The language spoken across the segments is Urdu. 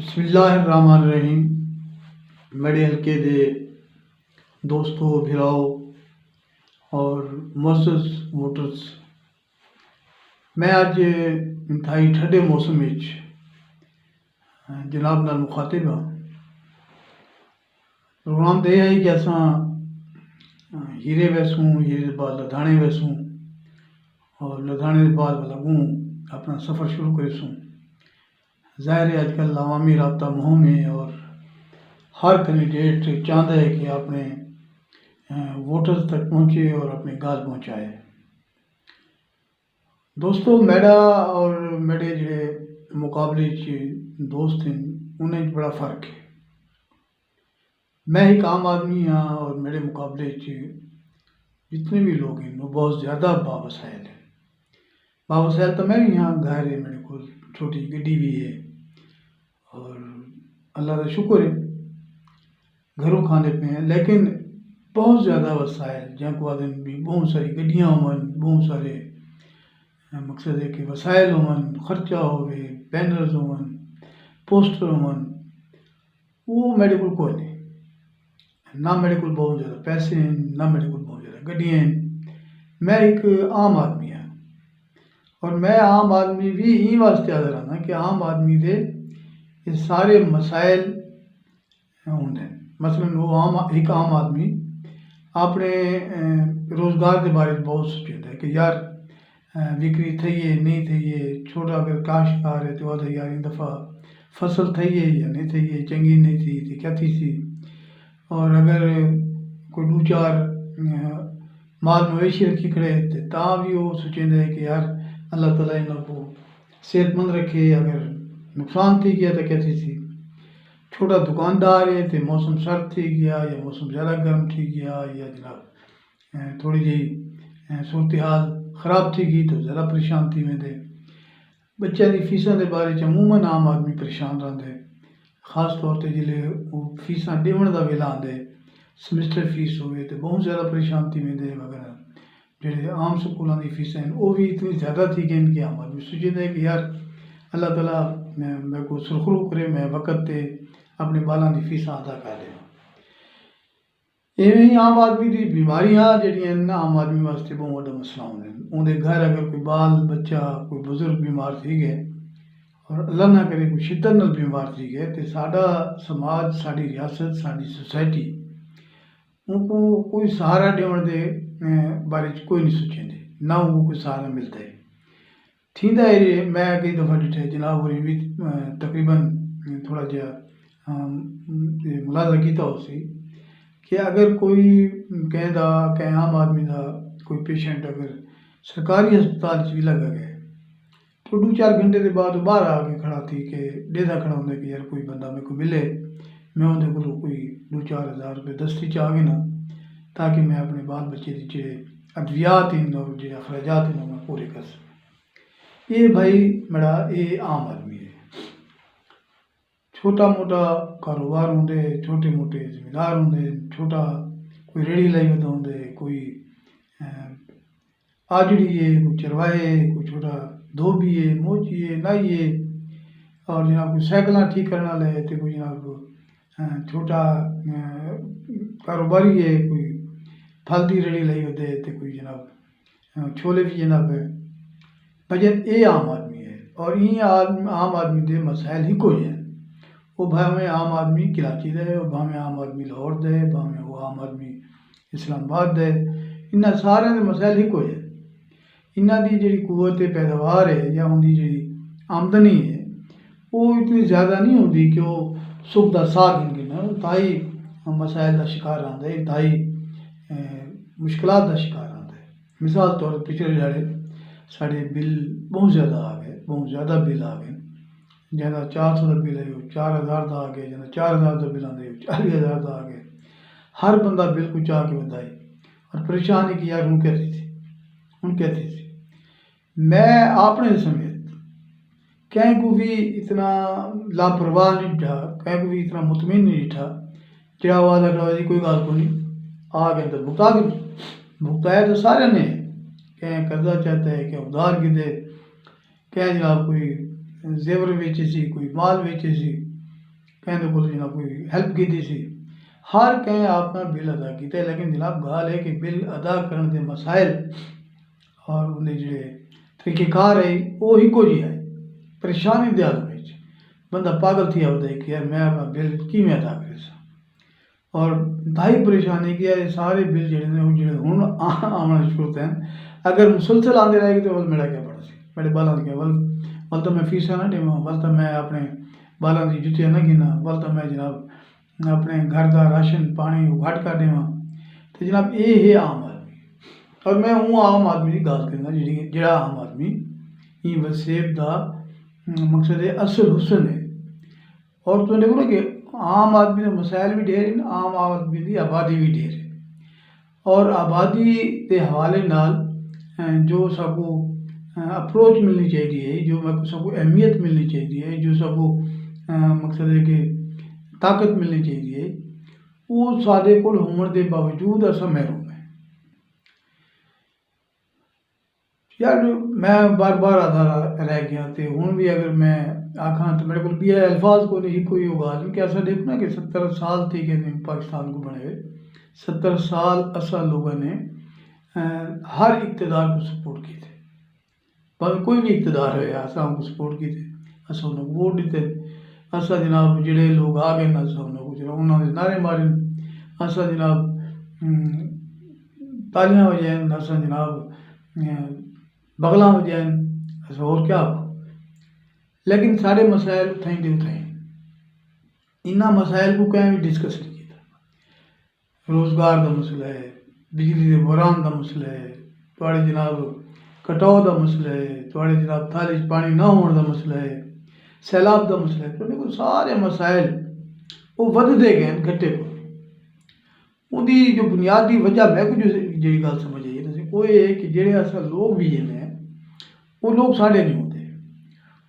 بسم اللہ الرحمن الرحیم میرے حلقے دے دوستو بھراؤ اور معزز ووٹرز، میں اج انتہائی ٹھنڈے موسم جناب نال مخاطب ہاں۔ پروگرام تو یہ ہے کہ اساں ہیرے ویسوں، ہیرے کے بعد لدھانے ویسوں اور لدھانے کے بعد لگوں اپنا سفر شروع کریسوں۔ ظاہر ہے آج کل عوامی رابطہ مہم ہے اور ہر کینڈیڈیٹ چاہتا ہے کہ اپنے ووٹرز تک پہنچے اور اپنی گال پہنچائے۔ دوستو، میرا اور میرے جڑے مقابلے دوست ہیں انہیں بڑا فرق ہے۔ میں ایک عام آدمی ہاں اور میرے مقابلے جتنے بھی لوگ ہیں وہ بہت زیادہ باوسائل ہیں۔ باوسائل تو میں بھی ہاں، گھر ہے میرے کو، چھوٹی گڈی بھی ہے اور اللہ کا شکر ہے گھروں کھانے پہ ہیں، لیکن بہت زیادہ وسائل جن کو آدمی بھی بہت ساری گڈیاں ہون، بہت سارے مقصد ہے کہ وسائل ہون، خرچہ ہوئے، بینرز ہون، پوسٹر ہون، وہ میرے کو کوئی نہیں۔ نہ میرے کو بہت زیادہ پیسے ہیں، نہ میرے کو بہت زیادہ گڈیاں ہیں۔ میں ایک عام آدمی ہاں اور میں عام آدمی بھی ہی واسطے حاضر آنا کہ عام آدمی دے یہ سارے مسائل ہوندے ہیں۔ مثلا وہ ایک عام آدمی اپنے روزگار کے بارے میں بہت سوچتا ہے کہ یار وکری تھئیے نہیں تھئیے، چھوٹا اگر کاشتکار ہے تو آدھا یار ان دفعہ فصل تھئیے یا نہیں تھئیے، چنگی نہیں تھی تو کیا تھی سی، اور اگر کوئی دو چار مال مویشی رکھی کھڑے تو تاں بھی وہ سوچیں ہے کہ یار اللہ تعالیٰ انہوں کو صحت مند رکھے، اگر نقصان تھی گیا تو کیا تھی سی۔ چھوٹا دکاندار ہے تو موسم سرد تھی گیا یا موسم زیادہ گرم تھی گیا یا جناب تھوڑی جی صورتحال خراب تھی گئی تو زیادہ پریشان تھی میں دے۔ بچہ دی فیساں دے بارے عموماً عام آدمی پریشان رہندے، خاص طور تے جلے وہ فیساں ڈیون دا ویلا آندے، سمسٹر فیس ہوئے تو بہت زیادہ پریشان تھی میں دے وغیرہ۔ جڑے عام سکولاں دی فیسیں ہیں وہ بھی اتنی زیادہ تھی گئیں کہ عام آدمی سوچے کہ یار اللہ تعالیٰ میں کو سرخرو کرے، میں وقت تے اپنے بالاں دی فیساں ادا کر لیا۔ ایویں ہی عام آدمی دی بیماریاں جڑیاں نا عام آدمی واسطے بہت بڑا مسئلہ ہوندے ہیں۔ ان دے گھر اگر کوئی بال بچہ کوئی بزرگ بیمار تھی گئے اور اللہ نہ کرے کوئی شدت نال بیمار تھی گئے تو ساڈا سماج، ساڈی ریاست، ساڈی سوسائٹی ان کو کوئی سہارا دیون دے بارے کوئی نہیں سوچیں دے، نہ ان کو کوئی سہارا ملتا ہے۔ تھیندا ہے میں کئی دفعہ ڈٹھے جناب ہوری بھی تقریباً تھوڑا جہا ملاحظہ کیتا ہو سی کہ اگر کوئی کہ عام آدمی دا کوئی پیشنٹ اگر سرکاری ہسپتال بھی لگا گئے تو دو چار گھنٹے کے بعد وہ باہر آ کے کھڑا تھی کہ ڈیدھا کھڑا ہوں کہ یار کوئی بندہ میرے کو ملے، میں اندر کو کوئی 2-4 ہزار روپے دستی چاہ گے نا تاکہ میں اپنے بال بچے کی جڑے ادویات ہیں اور جڑے اخراجات ہیں میں پورے کر سکوں۔ یہ بھائی میرا یہ عام آدمی ہے۔ چھوٹا موٹا کاروبار ہوندے، چھوٹے موٹے ذمہ دار ہوندے، چھوٹا کوئی ریڑھی لائی ہوتا ہوندے، کوئی آجڑی ہے، کوئی چروائے ہے، کوئی چھوٹا دھوبی ہے، موچی ہے، نائی ہے، اور جناب کوئی سائیکلاں ٹھیک کرنا لے تو کوئی جناب چھوٹا کاروباری ہے، کوئی پھل دی ریڑھی لائی ہوتے تو کوئی جناب چھولے بھی جناب بجن یہ عام آدمی ہے۔ اور یہ عام آدمی دے مسائل ہی کوئی ہیں، وہ بھاویں عام آدمی کراچی دے، وہ بھاویں عام آدمی لاہور دے، بھاویں وہ عام آدمی اسلام آباد دے، انہاں سارے دے مسائل ہی کوئی ہیں۔ انہاں دی جڑی قوت پیداوار ہے یا ان دی جڑی آمدنی ہے وہ اتنی زیادہ نہیں ہوندی کہ وہ صبح دا ساہ گن انتہائی مسائل دا شکار آندا ہے، انتہائی مشکلات دا شکار آندا ہے۔ مثال طور پر پچھلے جاڑے ساڑے بل بہت زیادہ آ گئے، بہت زیادہ بل آ گئے، جہاں 400 دا بل ہے وہ 4000 دا آ گئے، جہاں 4000 دا بل آندے 40000 دا آ گئے۔ ہر بندہ بل کو چاہ کے بدائی اور پریشان ہے کہ یار ان کہتی تھی۔ میں اپنے سمیت کہیں کو بھی اتنا لاپرواہ نہیں ڈھا، کہیں کو بھی اتنا مطمئن نہیں ڈھا جڑا وہ آدھا کھڑا جی کوئی گال کو نہیں آ گئے تو بھگتایا تو سارے نے، کہیں قرضہ چاہتا ہے، کہ ادھار کی دے، کہیں جناب کوئی زیور بیچے سی، کوئی مال بیچے سی، کہیں کو جناب کوئی ہیلپ کی سی، ہر کہیں اپنا بل ادا کیتے، لیکن جناب گال ہے کہ بل ادا کرنے دے مسائل اور انہیں جڑے طریقہ کار ہے وہ ایکو جی ہے، پریشانی دے حال میں بندہ پاگل تھی آتا ہے کہ یار میں اپنا بل کی میں ادا کرے سا، اور انتہائی پریشانی کہ یار سارے بل جڑے نے وہ جڑے ہوں آنا شروع ہیں، اگر مسلسل آتے رہے گی تو میرا کیا پڑا سی، میرے بالاں کیا ول تو میں فیساں نہ دیواں، ول تو میں اپنے بالاں دی جتیاں نہ گنا، ول تو میں جناب اپنے گھر دا راشن پانی گھٹ کر دیواں، تو جناب یہ ہے عام آدمی، اور میں ہوں عام آدمی کی گل کرنا جڑا عام آدمی یہ وسیب دا مقصد ہے اصل حسن ہے، اور تو دیکھو نا کہ عام آدمی کے مسائل بھی ڈھیر ہیں، عام آدمی کی آبادی بھی ڈھیر ہے، اور آبادی کے حوالے نال جو سکو اپروچ ملنی چاہیے، جو سکو اہمیت ملنی چاہیے، جو سکو مقصد ہے کہ طاقت ملنی چاہیے، وہ سارے کول ہون دے باوجود ایسا محروم ہے۔ یار میں بار بار آدھا رہ گیا، تو ہوں بھی اگر میں آکھاں تو میرے کو بھی الفاظ کو نہیں کوئی گال کہ ایسا دیکھو نا کہ 70 سال تھی کہ پاکستان کو بنے ہوئے، 70 سال اصل لوگوں نے ہر اقتدار کو سپورٹ کی تھے، پر کوئی بھی اقتدار ہوئے ایسا ہم کو سپورٹ کی تھے، ایسا انہوں کو ووٹ دیتے، ایسا جناب جڑے لوگ آ گئے ایسا انہوں کو جناب انہوں نے نعرے مارے، ایسا جناب تالیاں بجائیں، ایسا جناب بغلاں بجائیں، ایسا اور کیا ہو، لیکن سارے مسائل اتھائیں دے اتھائیں، انہاں مسائل کو کہیں بھی ڈسکس نہیں کیتا، روزگار دا مسئلہ ہے، بجلی دے بحران دا مسئلہ ہے، تھوڑے جناب کٹاؤ دا مسئلہ ہے، تھوڑے جناب تھالے پانی نہ ہونے دا مسئلہ ہے، سیلاب دا مسئلہ ہے، تو دیکھو سارے مسائل وہ ودھتے گئے گھٹے کو، ان دی جو بنیادی وجہ میں کو جی گل سمجھ آئی ہے وہ یہ ہے کہ جڑے اصل لوگ بھی ہیں وہ لوگ ساڑے نہیں ہوتے،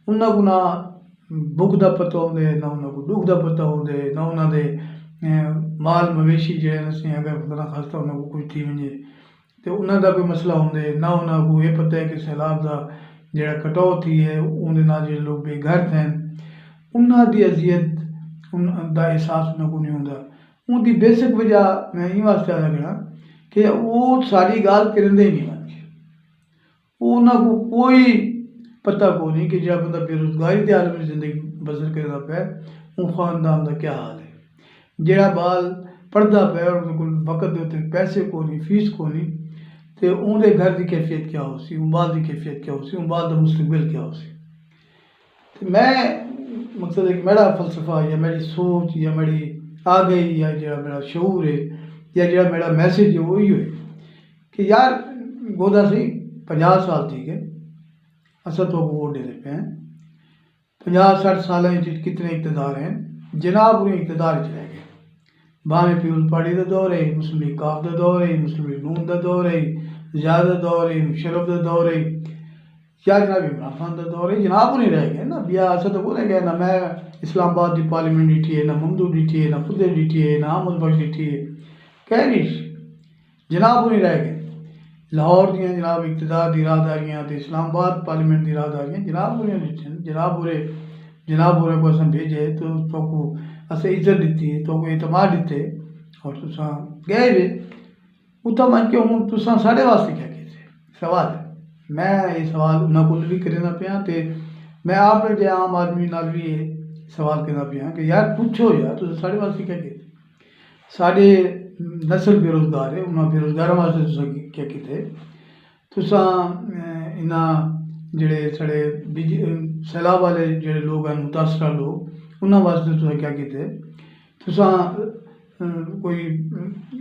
انہوں کو نہ بھوک دا پتہ ہوندے، نہ انہوں کو دکھ دا پتہ ہوندے، نہ انہوں دے مال مویشی جڑے نسیں اگر خدا خاصہ انہوں کو کچھ تھی ونجے تو انہوں دا کوئی مسئلہ ہوندے، نہ انہوں کو یہ پتہ ہے کہ سیلاب دا جڑا کٹاؤ تھی ہے اندے نال جڑے لوگ بے گھر تھے انہوں دی اذیت دا احساس انہوں کو نہیں ہوندا، ان دی بیسک وجہ میں یہ واسطے لگنا کہ وہ ساری گال کرندے نہیں بن کے، انہوں کو کوئی پتہ کو نہیں کہ جب بندہ بے روزگاری کے عالم میں زندگی بسر کرتا پہ وہ خاندان کا کیا حال ہے، جڑا بال پڑھتا پہ اور وقت دے پیسے کو نہیں، فیس کو نہیں، تو ان دے گھر کی کیفیت کیا ہو سی، ان بال کی کیفیت کیا ہو سی، ان بال کا مستقبل کیا ہو سی۔ میں مقصد ہے کہ میرا فلسفہ یا میری سوچ یا میری آگئی یا جڑا میرا شعور ہے یا جڑا میرا میسیج ہے وہی ہوئے کہ یار گودا سی 50 سال تھی کہ اصل تو ووٹ دے پہ ہیں، 50-60 سالیں کتنے اقتدار ہیں، جناب انہیں اقتدار چلے گئے، بھاویں پیپلز پارٹی دا دور ہے، مسلم لیگ کاف دا دور ہے، مسلم لیگ نون دا دور ہے، زیاد دا دور ہے، مشرف دا دور ہے، یا جناب عمران خان دا دور ہے، جناب انہیں رہ گئے نا، بیا اصل تو نہیں گئے، نہ میں اسلام آباد دی پارلیمنٹ ڈیٹھی ہے، نہ ممدو ڈیٹھی ہے، نہ خودے ڈیٹھی ہے، نہ احمد بخش ڈیٹھی ہے، کہہ نہیں جناب انہیں رہ گئے، لاہور دیاں جناب اقتدار دی راہداریاں تے اسلام آباد پارلیمنٹ دی راہداریاں جناب انہیں دیتے ہیں، جناب انہیں کو اساں بھیجے تو کو اساں عزت دیتی ہے، تو کو اعتماد دیتے اور تساں گئے بھی اتھا من کے ہوں تساں ساڑے واسطے کیا کیتے سوال ہے، میں یہ سوال انہاں کو بھی کرنا پیا تے میں آپ نے عام آدمی نال بھی یہ سوال کرنا پیا کہ یار پوچھو یار تساں ساڑے واسطے کیا کیتے، ساڑے نسل بے روزگار ہے، انہاں بے روزگاراں واسطے تساں کیا کیتے، تساں انہاں جڑے سڑے سیلاب والے جڑے لوگ ہیں متاثرہ لوگ انہاں واسطے تساں کیا کیتے، تساں کوئی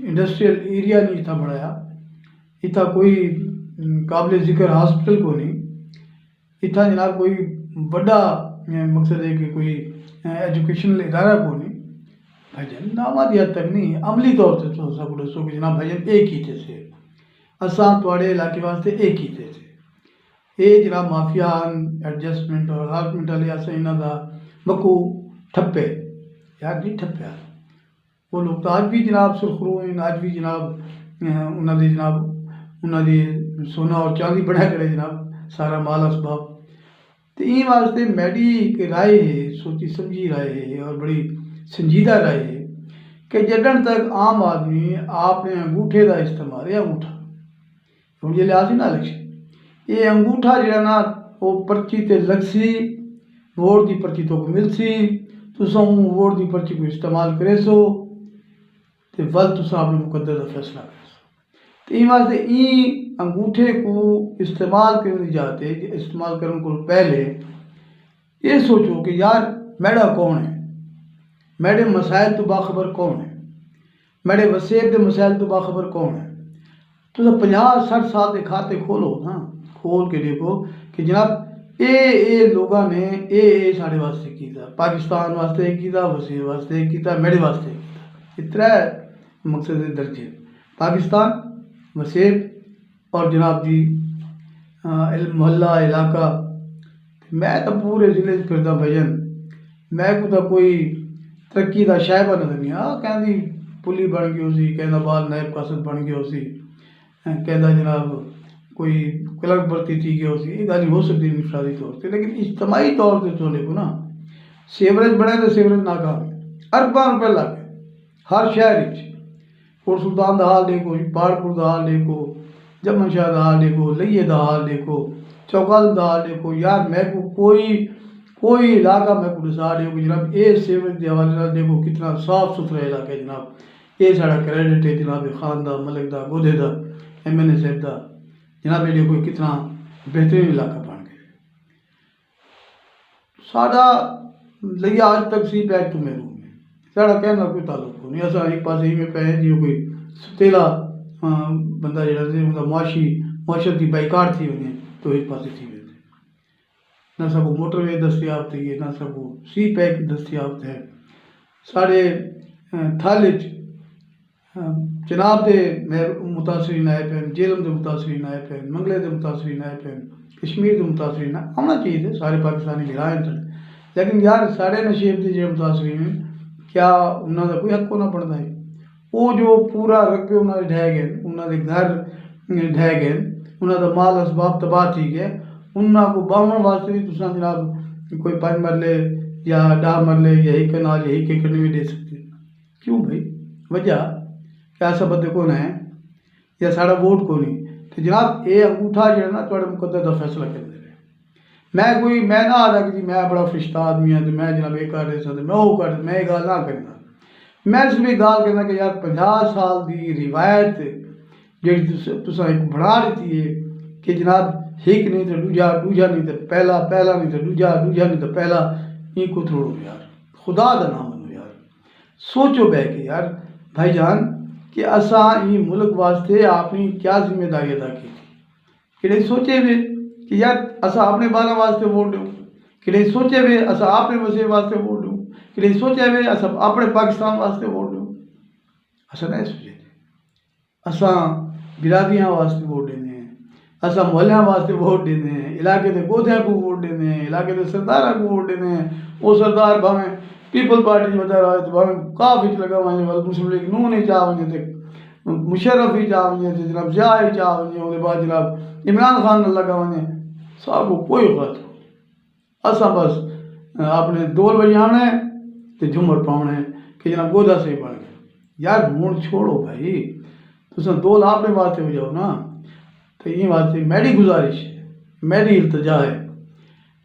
انڈسٹریل ایریا نہیں اتھا بڑھایا، اتھا کوئی قابل ذکر ہاسپٹل کو نہیں، اتھا جناب کوئی بڑا مقصد ہے کہ کوئی ایجوکیشنل ادارہ کو نہیں، بھجن نامادی حد تک نہیں، عملی طور سے تو سب کو دسو کہ جناب بھجن ایک ہی تھے اساں تواڑے علاقے واسطے ایک ہی تھے یہ جناب مافیان ایڈجسٹمنٹ اور ہاسپٹل والے اساں انہاں دا مکو ٹھپے یار نہیں ٹھپیا، وہ لوگ تو آج بھی جناب سرخرو ہیں، آج بھی جناب انہاں دی سونا اور چاندی بڑھا کرے جناب سارا مال اسباب، تو این واسطے میری ایک رائے ہے، سوچی سمجھی رائے ہے اور بڑی سنجیدہ رائے ہے کہ جدن تک عام آدمی اپنے انگوٹھے کا استعمال یہ انگوٹھا ہوں یہ لحاظ نہ لکھ یہ انگوٹھا جڑا نا وہ پرچی تے لگ سی ووٹ کی پرچی تو کو مل سی تساں ووٹ کی پرچی کو استعمال کرے سو تے ول تساں اپنے مقدر کا فیصلہ کرے سو تو این واسطے این انگوٹھے کو استعمال کرنے جاتے استعمال کرنے کو پہلے یہ سوچو کہ یار میڈا کون ہے میرے مسائل تو باخبر کون ہے میرے وسیب دے مسائل تو باخبر کون ہے تو 50-60 سال کے کھاتے کھولو نا کھول کے دیکھو کہ جناب اے لوگاں نے اے سارے واسطے کیتا پاکستان واسطے کیتا وسیب واسطے کیتا میرے واسطے کیتا یہ ترے مقصد درجے پاکستان وسیب اور جناب جی محلہ علاقہ میں تو پورے ضلع پھردا بھجن میں کو تو کوئی ترقی کا شائبہ نظر نہیں کہندی پلی بن گئی اسی کہندا بال نائب قاصد بن گیا اسی کہندا جناب کوئی کلرک بھرتی تھی گیا اسی یہ گل ہو سکتی ہے انفرادی طور سے لیکن اجتماعی طور سے تو دیکھو نا سیوریج بنے تو سیوریج ناکام ارباں روپے لگ گئے ہر شہر کوٹ سلطان کا حال دیکھو پہاڑپور کا حال دیکھو جمن شاہ کا حال دیکھو لئیے کا حال دیکھو چوکال کا حال دیکھو یار میں کو کوئی علاقہ میں کو دسا رہی ہوں کہ جناب یہ سیوریج کے حوالے سے دیکھو کتنا صاف ستھرا علاقہ ہے جناب یہ سارا کریڈٹ ہے جناب خان دا ملک دا گودے دا ایم این اے صاحب دا جناب یہ دیکھو کتنا بہترین علاقہ بن گیا ساڈا لیا آج تک سی پیک تو محروم ہے ساڈا کہنا کوئی تعلق نہیں اصا ایک پاس ہی میں پہ جی کوئی ستیلا بندہ جہاں معاشرت کی بائیکاٹ تھی وجے تو ایک پاس تھی وجے نہ سب کو موٹر وے دستیاب تھی نہ سب کو سی پیک دستیاب تھے سارے تھل جناب دے متاثرین آئے پہ جیلم دے متاثرین آئے پہ منگلے دے متاثرین آئے پہ کشمیر دے متاثرین آنا چاہیے تھے سارے پاکستانی لہرائیں تھے لیکن یار سارے نشیب دے جو متاثرین ہیں کیا انہوں کا کوئی حق کو نہ پڑتا ہے وہ جو پورا رقبے انہوں نے ڈھہ گئے انہوں نے گھر ڈھہ گئے انہوں کا مال اسباب تباہ تھی گئے انہوں کو باہن واسطے بھی تساں جناب کوئی 5 مرلے یا 10 مرلے یا ایک کنال یا ایک ایکڑ نہیں دے سکتے کیوں بھائی وجہ کیا سب بندے کون ہیں یا سارا ووٹ کو نہیں تو جناب یہ انگوٹھا جو ہے نا تھوڑے مقدر کا فیصلہ کر دے رہے میں نہ آتا کہ جی میں بڑا فرشتہ آدمی ہوں تو میں جناب یہ کر رہے سکتے میں وہ کر میں یہ گال نہ کرنا میں صرف یہ گال کرنا کہ یار 50 سال کی روایت جی تساں ایک بنا دیتی ہے کہ جناب ایک نہیں تو دوجا نہیں تو پہلا نہیں تو دوجا نہیں تو پہلا یہ کو تھوڑو یار خدا کا نام منو یار سوچو بہ کے یار بھائی جان کہ اساں یہ ملک واسطے اپنی کیا ذمہ داری ادا کی تھی کہ سوچے ہوئے کہ یار اساں اپنے بالا واسطے ووٹ دوں کہ سوچے ہوئے اساں اپنے وسیع واسطے ووٹ دوں کہ سوچے ہوئے اساں اپنے پاکستان واسطے ووٹ دوں اساں نہیں سوچے اساں برادریاں واسطے ووٹ دینے ہیں اساں محلیاں واسطے ووٹ دینے ہیں علاقے کے گودھیاں کو ووٹ دینے ہیں علاقے کے سرداراں کو ووٹ دینے ہیں وہ سردار بھاویں پیپل پارٹی وجہ رہا ہے تو بھاویں کافی لگا وجے مسلم لیگ نون ہی چاہ وجے تھے مشرف ہی چاہ وجے تھے جناب ضیاء ہی چاہ وجے وہ بعد جناب عمران خان نہ لگا وجے سب کو کوئی غلط ہو اساں بس اپنے دول بجانا ہے تو جھمر پاؤنا ہے کہ جناب گودا سے بن گیا یار ہون چھوڑو بھائی تساں دول اپنے واسطے ہو جاؤ نا تو یہ واسطے میری گزارش ہے میری التجا ہے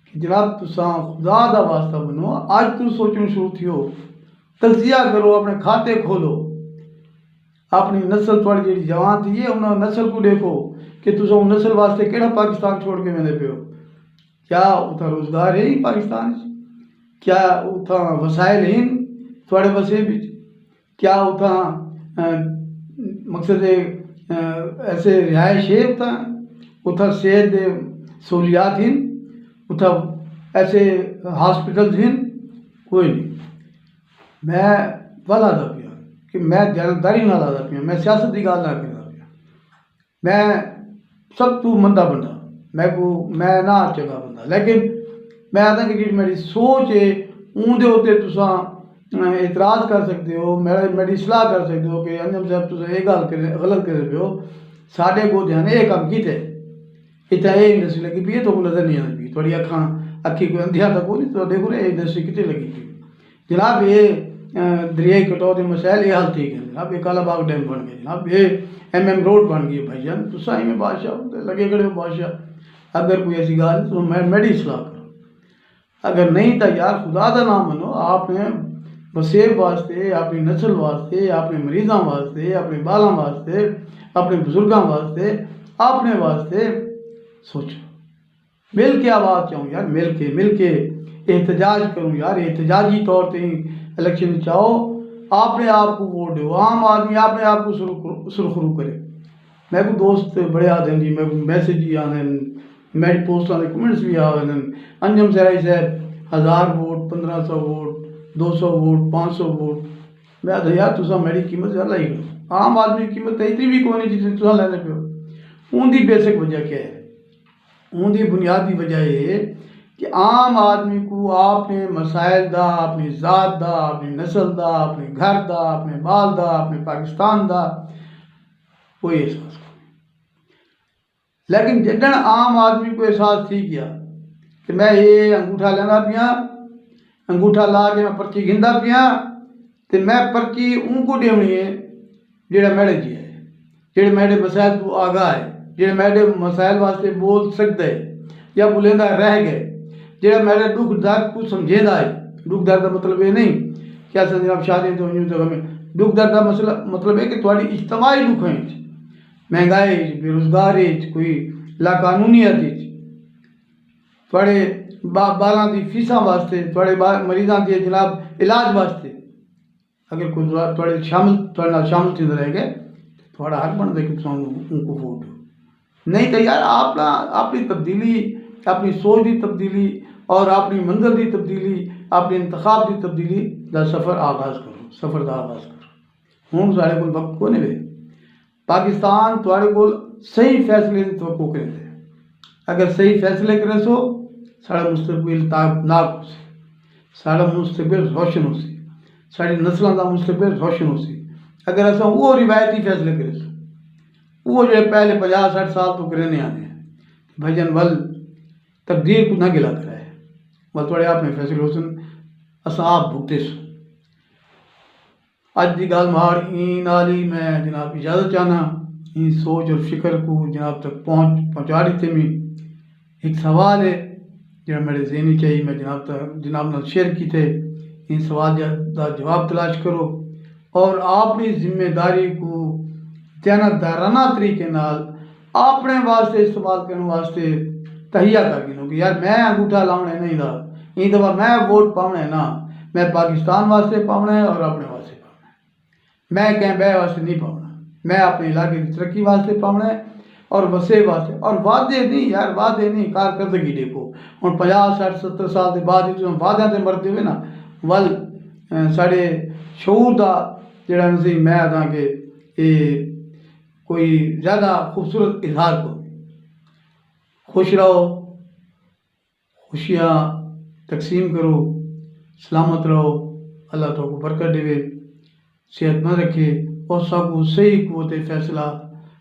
کہ جناب تساں خدا دا واسطہ بنو آج تو سوچنا شروع تھیو تجزیہ کرو اپنے کھاتے کھولو اپنی نسل تھوڑی جی جوان تھی ہے انہوں نسل کو دیکھو کہ تساں نسل واسطے کہڑا پاکستان چھوڑ کے ویندے پیو کیا اتھا روزگار ہے ہی پاکستان کیا اتھا وسائل ہیں تھوڑے وسیع کیا اتھا مقصد ایسے رہائش ہے اتھا صحت دے سہولیات ہیں اتھا ایسے ہاسپٹلز ہیں کوئی نہیں میں والا دا پیا کہ میں جانبداری نہ لادا پیا میں سیاست کی گل نہ کرنا پیا میں سب تو مندہ بندہ میں نہ چنگا بندہ لیکن میں آتا کہ میری سوچ ہے اندر اتنے تساں اعتراض کر سکتے ہو میری اصلاح کر سکتے ہو کہ انجم صاحب تساں یہ گل غلط کرتے پے ہو ساڈے کو دھیان یہ کام کیتے اتنا یہ انڈسٹری لگی پی ہے تو نظر نہیں آتی پی تھوڑی اکھی کوئی اندھیا تک نہیں تو دیکھو نا یہ انڈسٹری کتنے لگی پی جناب یہ دریائے کٹاؤ کے مسائل یہ حل تھی گئے جناب، یہ کالا باغ ڈیم بن گئے جناب، یہ MM روڈ بن گئی بھائی جان، تو سائی میں بادشاہ لگے کھڑے ہو بادشاہ، اگر کوئی ایسی گال تو میری اصلاح کرو، اگر نہیں تو یار خدا دا نام منو، آپ نے وسیب واسطے، اپنی نسل واسطے، اپنے مریضاں واسطے، اپنے بالاں واسطے، اپنے بزرگاں واسطے، اپنے واسطے سوچو، مل کے آواز چاہوں یار، مل کے احتجاج کروں یار، احتجاجی طور پہ الیکشن چاہو، آپ نے آپ کو ووٹ دو، عام آدمی آپ نے آپ کو سرخرو کرے۔ میں کو دوست بڑے آدھے جی، میں کو میسیج بھی آنے، میری پوسٹاں دے کمنٹس بھی آنے، انجم سرائی صاحب 1000 ووٹ، 1500 ووٹ، 200 ووٹ، 500 ووٹ، میں آدھا یار تساں میری قیمت زیادہ ہی کرو، عام آدمی کی قیمت اتنی بھی کوئی نہیں جتنی تساں لینے پہ ہو۔ ان دی بیسک وجہ کیا ہے؟ ان دی بنیادی وجہ یہ ہے کہ عام آدمی کو اپنے مسائل دا، اپنی ذات دا، اپنی نسل دا، اپنے گھر دا، اپنے بال دا، اپنے پاکستان دا کوئی احساس نہیں۔ لیکن جدن عام آدمی کو احساس تھی گیا کہ میں یہ انگوٹھا لینا پیا، انگوٹھا لا کے میں پرچی گھندا پیا، تو میں پرچی ان کو دیونی ہے جڑا میرے جی ہے، جڑے میرے مسائل کو آگاہ ہے، جڑے میرے مسائل واسطے بول سکتا ہے یا بولیندہ رہ گئے، جڑا میرے دکھ درد کو سمجھیندہ ہے۔ دکھ درد کا مطلب یہ نہیں کہ ایسا جناب شادی تو یوں تو ہمیں دکھ درد کا مطلب ہے کہ تھوڑی اجتماعی دکھ ہیں، مہنگائی، بے روزگاری، کوئی لاقانونیت، تھوڑے بالاں دی فیساں واسطے، تھوڑے مریضاں دی جناب علاج واسطے، اگر کوئی تھوڑے شامل تھے رہ گئے تھوڑا حق بن دے کہ تم ان کو ووٹ دو۔ نہیں تو یار اپنی تبدیلی، اپنی سوچ دی تبدیلی اور اپنی منظر دی تبدیلی، اپنے انتخاب دی تبدیلی دا سفر آغاز کرو، سفر دا آغاز کرو۔ ہوں سارے کو وقت کو نہیں، پاکستان تھوڑے کو صحیح فیصلے کی توقع کرتے ہیں، اگر صحیح فیصلے کرے سو سارا مستقبل تابناک ہو سی، سارا مستقبل روشن ہو سی، ساری نسلوں کا مستقبل روشن ہو سی، اگر ایسا وہ روایتی فیصلے کرے سو وہ جو پہلے 50-60 سال تو کرنے آنے ہیں بھائی جان، ول تقدیر کو نہ گلا کرائے، ول تھوڑے اپنے فیصلے ہو سن، اساں آپ بھگتے سو۔ اج دی گال مار این آلی میں جناب اجازت چاہنا، این سوچ اور فکر کو جناب تک پہنچا دیتے میں ایک سوال ہے جو میرے ذہنی چاہیے، میں جناب نے شیئر کی تھے، ان سوال دا جواب تلاش کرو اور اپنی ذمہ داری کو دیانتدارانہ طریقے نال اپنے واسطے استعمال کرنے واسطے تہیا کر گنو کہ یار میں انگوٹھا لاؤنے نہیں دا، این دفعہ میں ووٹ پاؤنے نا، میں پاکستان واسطے پاؤنے اور اپنے واسطے پاؤنے، میں کہیں بے واسطے نہیں پاؤنا، میں اپنے علاقے کی ترقی واسطے پاؤنے اور وسیع واسطے، اور وعدے نہیں یار، وعدے نہیں، کارکردگی دیکھو، ہوں 50-60-70 سال کے بعد جو وعدے تے مرتے ہوئے نا، ول ساڑے شعور دا جڑا نسی میں آدھا کہ یہ کوئی زیادہ خوبصورت اظہار کو، خوش رہو، خوشیاں تقسیم کرو، سلامت رہو، اللہ تو کو برکت دے، صحت مند رکھے اور سب کو صحیح قوت فیصلہ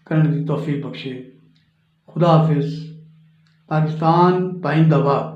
کرنے کی توفیق بخشے۔ خدا حافظ۔ پاکستان پائندہ باد۔